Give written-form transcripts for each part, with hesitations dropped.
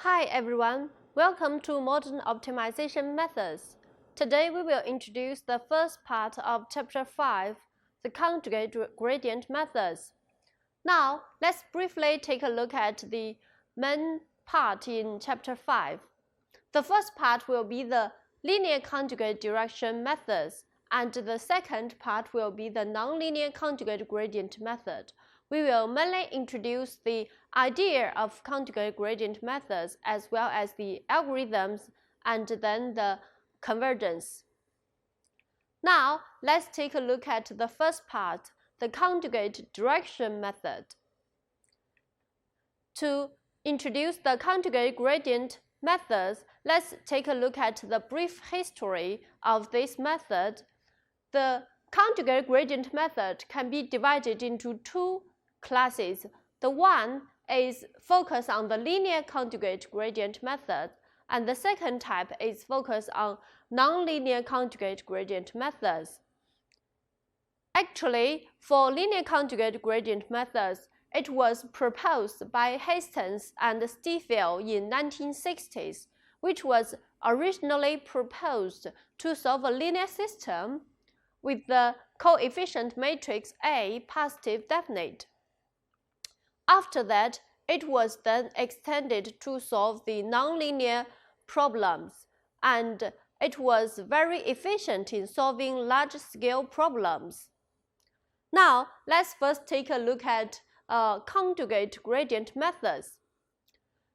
Hi everyone, welcome to Modern Optimization Methods. Today we will introduce the first part of Chapter 5, the conjugate gradient methods. Now, let's briefly take a look at the main part in Chapter 5. The first part will be the linear conjugate direction methods, and the second part will be the nonlinear conjugate gradient method. We will mainly introduce the idea of conjugate gradient methods as well as the algorithms and then the convergence. Now, let's take a look at the first part, the conjugate direction method. To introduce the conjugate gradient methods, let's take a look at the brief history of this method. The conjugate gradient method can be divided into two classes. The one is focused on the linear conjugate gradient method, and the second type is focused on nonlinear conjugate gradient methods. Actually, for linear conjugate gradient methods, it was proposed by Hastings and Stiefel in 1960s, which was originally proposed to solve a linear system with the coefficient matrix A positive definite. After that, it was then extended to solve the nonlinear problems, and it was very efficient in solving large-scale problems. Now, let's first take a look at conjugate gradient methods.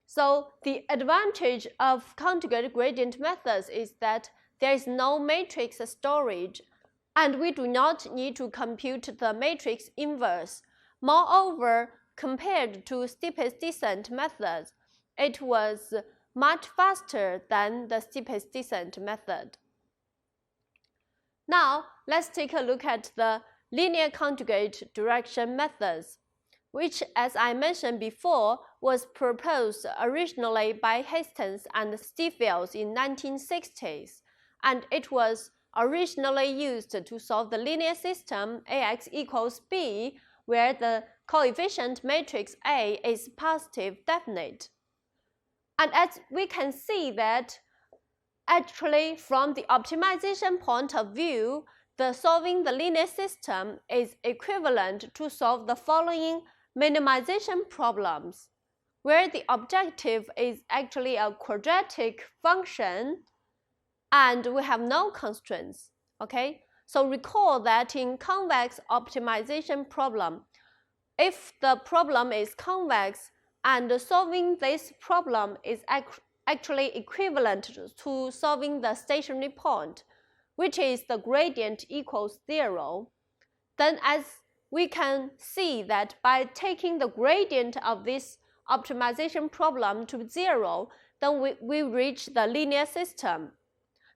So, the advantage of conjugate gradient methods is that there is no matrix storage, and we do not need to compute the matrix inverse. Moreover, compared to steepest descent methods, it was much faster than the steepest descent method. Now, let's take a look at the linear conjugate direction methods, which, as I mentioned before, was proposed originally by Hastings and Stiefel in 1960s, and it was originally used to solve the linear system AX equals B, where the coefficient matrix A is positive definite. And as we can see that actually from the optimization point of view, solving the linear system is equivalent to solve the following minimization problems, where the objective is actually a quadratic function and we have no constraints, okay? So recall that in convex optimization problem, if the problem is convex and solving this problem is actually equivalent to solving the stationary point, which is the gradient equals 0, then as we can see that by taking the gradient of this optimization problem to 0, then we reach the linear system.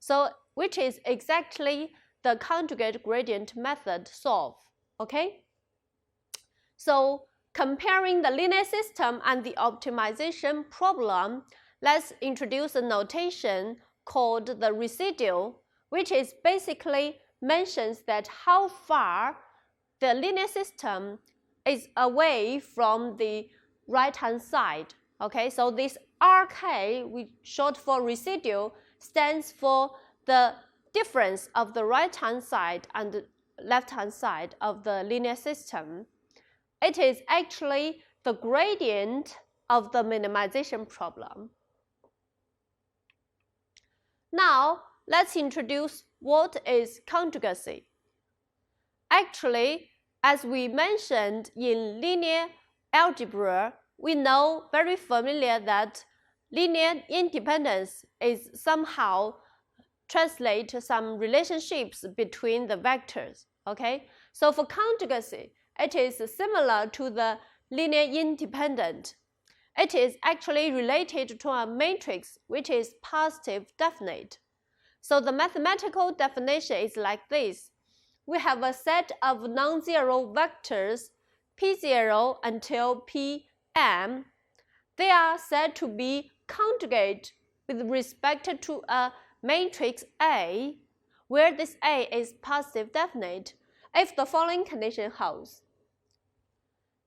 So, which is exactly the conjugate gradient method solve, okay? So, comparing the linear system and the optimization problem, let's introduce a notation called the residual, which is basically mentions that how far the linear system is away from the right-hand side, okay? So this RK, we short for residual, stands for the difference of the right-hand side and the left-hand side of the linear system. It is actually the gradient of the minimization problem. Now, let's introduce what is conjugacy. Actually, as we mentioned in linear algebra, we know very familiar that linear independence is somehow translate some relationships between the vectors, okay? So for conjugacy, it is similar to the linear independent. It is actually related to a matrix which is positive definite. So the mathematical definition is like this. We have a set of non-zero vectors P0 until Pm. They are said to be conjugate with respect to a matrix A, where this A is positive definite, if the following condition holds.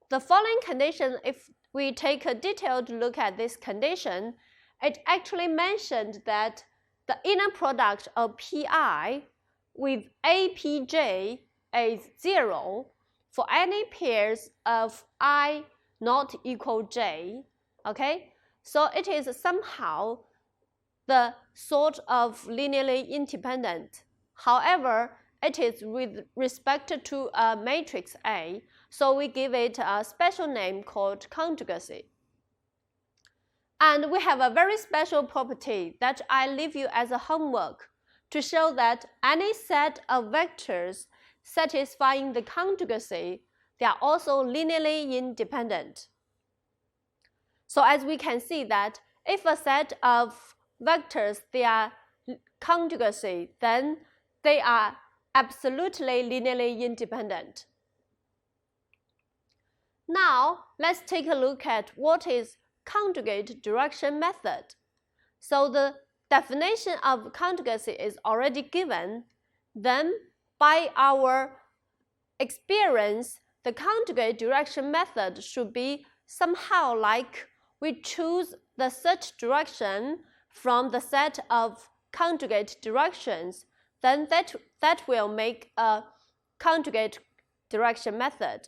The following condition, if we take a detailed look at this condition, it actually mentioned that the inner product of Pi with APJ is 0 for any pairs of I not equal J, okay? So it is somehow the sort of linearly independent. However, it is with respect to a matrix A, so we give it a special name called conjugacy. And we have a very special property that I leave you as a homework to show that any set of vectors satisfying the conjugacy, they are also linearly independent. So as we can see that if a set of vectors, they are conjugacy, then they are absolutely linearly independent. Now, let's take a look at what is conjugate direction method. So the definition of conjugacy is already given. Then, by our experience, the conjugate direction method should be somehow like we choose the search direction from the set of conjugate directions, then that will make a conjugate direction method.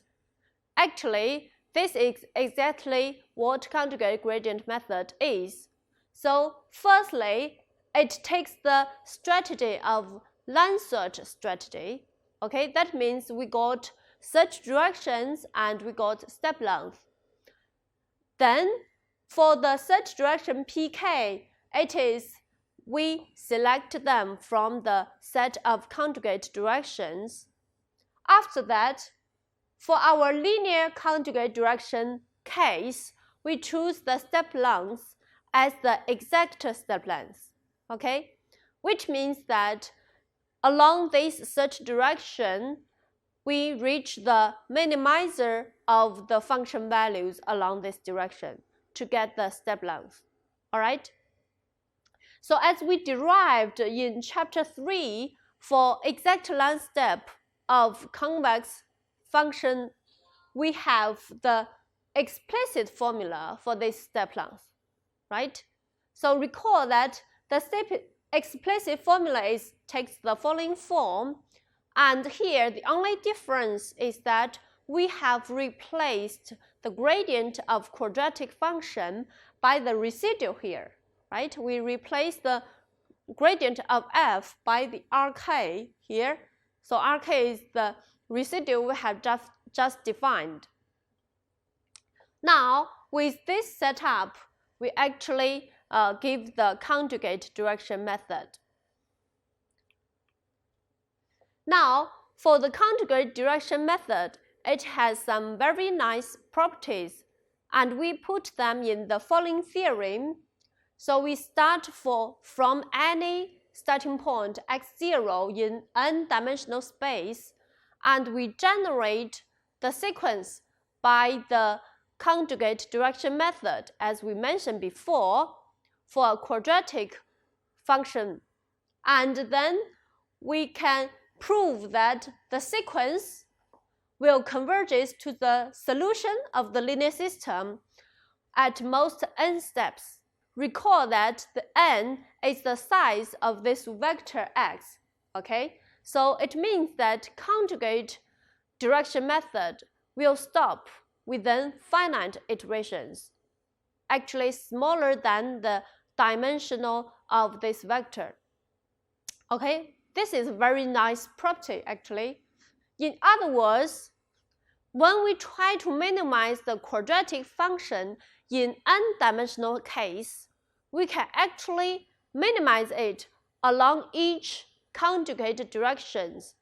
Actually, this is exactly what conjugate gradient method is. So firstly, it takes the strategy of line search strategy. Okay, that means we got search directions and we got step length. Then for the search direction PK, it is we select them from the set of conjugate directions. After that, for our linear conjugate direction case, we choose the step length as the exact step length, okay? Which means that along this search direction, we reach the minimizer of the function values along this direction to get the step length, all right? So as we derived in chapter 3 for exact line step of convex function, we have the explicit formula for this step length, right? So recall that the explicit formula takes the following form, and here the only difference is that we have replaced the gradient of quadratic function by the residual here, right? We replace the gradient of f by the rk here. So rk is the residual we have just defined. Now, with this setup, we actually give the conjugate direction method. Now, for the conjugate direction method, it has some very nice properties, and we put them in the following theorem. So we start from any starting point x0 in n-dimensional space, and we generate the sequence by the conjugate direction method, as we mentioned before, for a quadratic function. And then we can prove that the sequence will converge to the solution of the linear system at most n steps. Recall that the n is the size of this vector x, okay? So it means that conjugate direction method will stop within finite iterations, actually smaller than the dimensional of this vector. Okay, this is a very nice property actually. In other words, when we try to minimize the quadratic function in n-dimensional case, we can actually minimize it along each conjugate directions.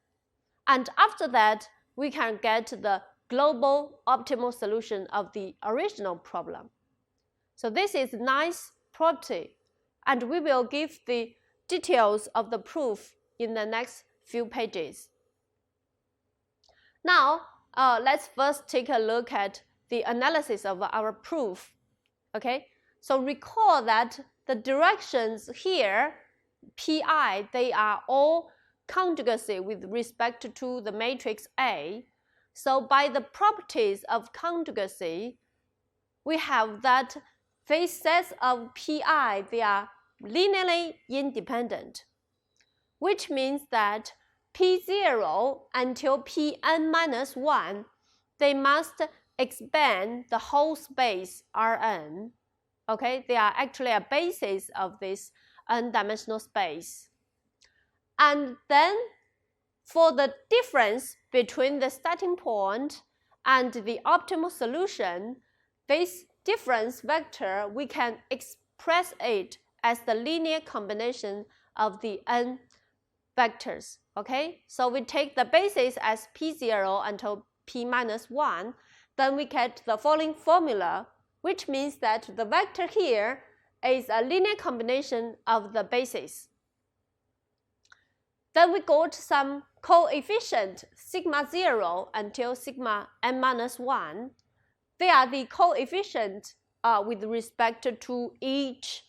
And after that, we can get the global optimal solution of the original problem. So this is a nice property, and we will give the details of the proof in the next few pages. Now, let's first take a look at the analysis of our proof. Okay, so recall that the directions here, Pi, they are all conjugacy with respect to the matrix A. So by the properties of conjugacy, we have that these sets of Pi, they are linearly independent, which means that P0 until Pn minus 1, they must expand the whole space Rn. Okay, they are actually a basis of this n-dimensional space. And then for the difference between the starting point and the optimal solution, this difference vector, we can express it as the linear combination of the n vectors. Okay, so we take the basis as P0 until P minus 1, then we get the following formula, which means that the vector here is a linear combination of the bases. Then we got some coefficient sigma 0 until sigma n minus 1. They are the coefficient with respect to each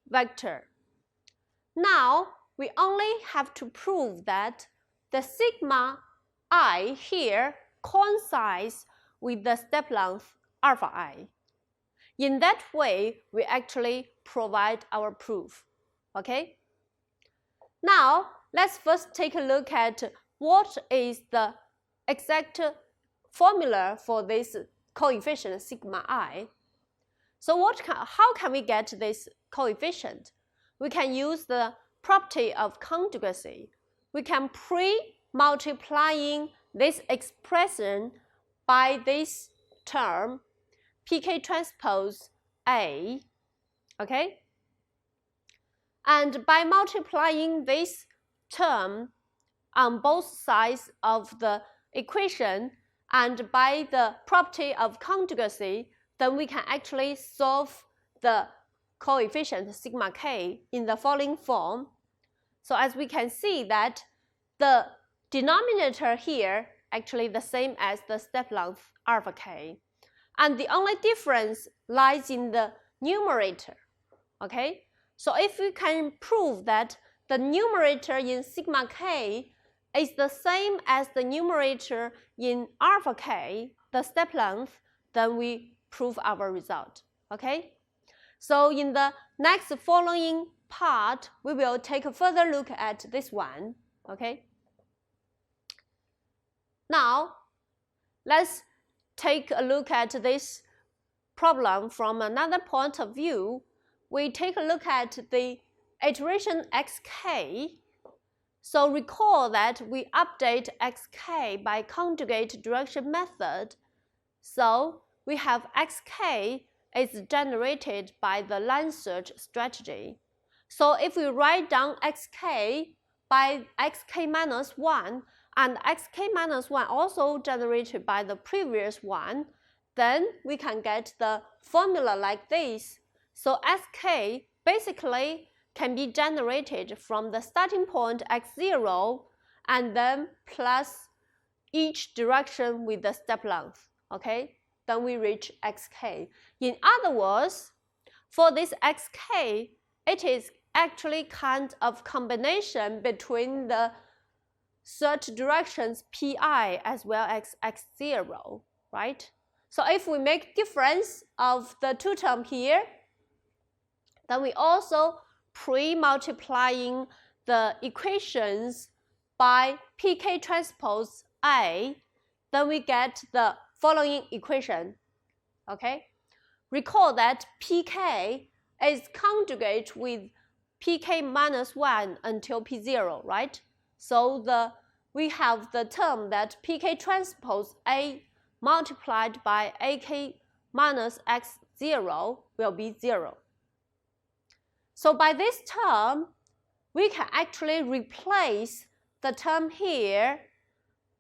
vector. Now, we only have to prove that the sigma I here coincides with the step length alpha I. In that way, we actually provide our proof. Okay? Now, let's first take a look at what is the exact formula for this coefficient sigma I. So how can we get this coefficient? We can use the property of conjugacy. We can pre-multiplying this expression by this term pk transpose A, okay? And by multiplying this term on both sides of the equation and by the property of conjugacy, then we can actually solve the coefficient sigma k in the following form. So as we can see that the denominator here actually the same as the step length alpha k. And the only difference lies in the numerator. Okay? So if we can prove that the numerator in sigma k is the same as the numerator in alpha k, the step length, then we prove our result. Okay? So in the next following part, we will take a further look at this one. Okay? Now, let's take a look at this problem from another point of view. We take a look at the iteration xk. So recall that we update xk by conjugate direction method. So we have xk is generated by the line search strategy. So if we write down xk by xk minus 1 and xk minus 1 also generated by the previous one, then we can get the formula like this. So sk basically can be generated from the starting point x0 and then plus each direction with the step length. Okay? Then we reach xk. In other words, for this xk, it is actually kind of combination between the search directions pi as well as x0, right? So if we make difference of the two terms here, then we also pre-multiplying the equations by pk transpose A, then we get the following equation. Okay? Recall that pk is conjugate with pk minus 1 until p0, right? So we have the term that pk transpose A multiplied by ak minus x0 will be 0. So by this term, we can actually replace the term here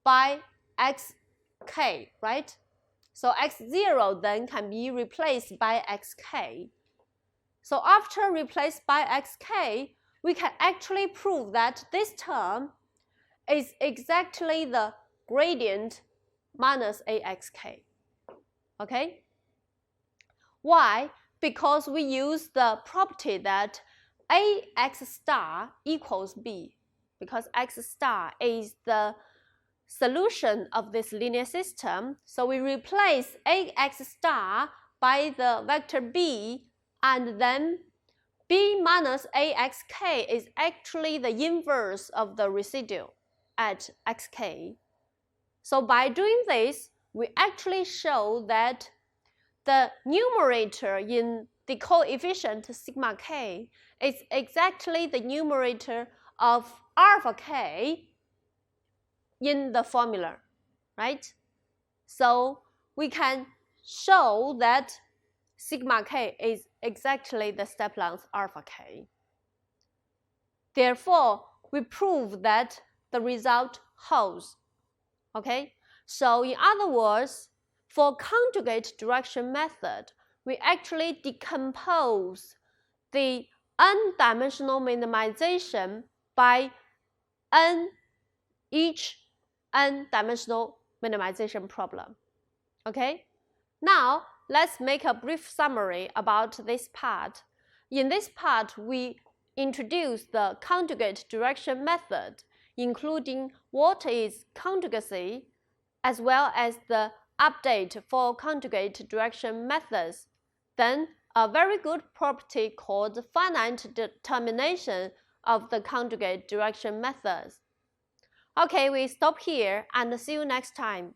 by xk, right? So x0 then can be replaced by xk. So after replaced by xk, we can actually prove that this term is exactly the gradient minus axk. Okay? Why? Because we use the property that ax star equals b, because x star is the solution of this linear system. So we replace ax star by the vector b and then b minus axk is actually the inverse of the residue at xk. So by doing this, we actually show that the numerator in the coefficient sigma k is exactly the numerator of alpha k in the formula, right? So we can show that sigma k is exactly the step length alpha k. Therefore, we prove that the result holds. Okay? So in other words, for conjugate direction method, we actually decompose the n-dimensional minimization by each n-dimensional minimization problem. Okay? Now, let's make a brief summary about this part. In this part, we introduce the conjugate direction method, including what is conjugacy, as well as the update for conjugate direction methods. Then, a very good property called finite determination of the conjugate direction methods. Okay, we stop here and see you next time.